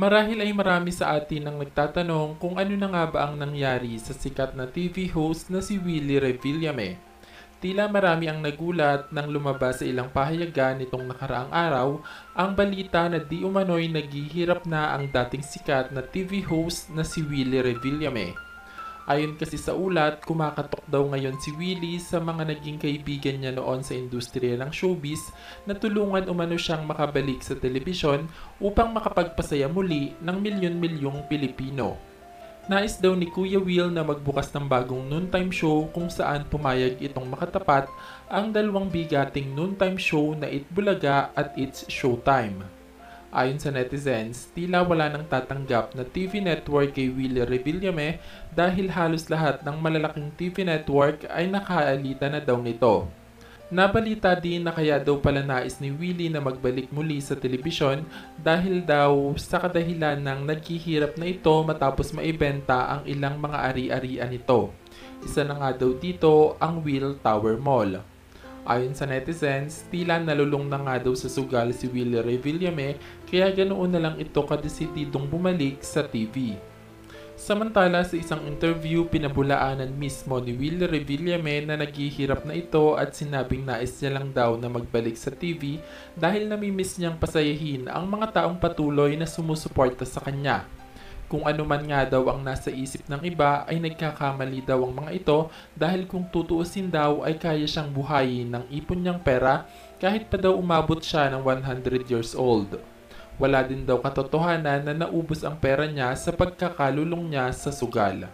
Marahil ay marami sa atin ang nagtatanong kung ano na nga ba ang nangyari sa sikat na TV host na si Willie Revillame. Tila marami ang nagulat nang lumabas sa ilang pahayagan nitong nakaraang araw ang balita na di umano'y naghihirap na ang dating sikat na TV host na si Willie Revillame. Ayon kasi sa ulat, kumakatok daw ngayon si Willie sa mga naging kaibigan niya noon sa industriya ng showbiz na tulungan umano siyang makabalik sa telebisyon upang makapagpasaya muli ng milyon-milyong Pilipino. Nais daw ni Kuya Will na magbukas ng bagong noontime show kung saan pumayag itong makatapat ang dalawang bigating noontime show na It Bulaga at It's Showtime. Ayon sa netizens, tila wala nang tatanggap na TV network kay Willie Revillame dahil halos lahat ng malalaking TV network ay nakaalita na daw nito. Nabalita din na kaya daw pala nais ni Willie na magbalik muli sa telebisyon dahil daw sa kadahilan ng naghihirap na ito matapos maibenta ang ilang mga ari-arian nito. Isa na nga daw dito ang Will Tower Mall. Ayon sa netizens, tila nalulong na nga daw sa sugal si Willie Revillame kaya ganoon na lang ito kadesididong bumalik sa TV. Samantala sa isang interview, pinabulaanan mismo ni Willie Revillame na naghihirap na ito at sinabing nais niya lang daw na magbalik sa TV dahil namimiss niyang pasayahin ang mga taong patuloy na sumusuporta sa kanya. Kung ano man nga daw ang nasa isip ng iba ay nagkakamali daw ang mga ito dahil kung tutuusin daw ay kaya siyang buhayin ng ipon niyang pera kahit pa daw umabot siya ng 100 years old. Wala din daw katotohanan na naubos ang pera niya sa pagkakalulong niya sa sugal.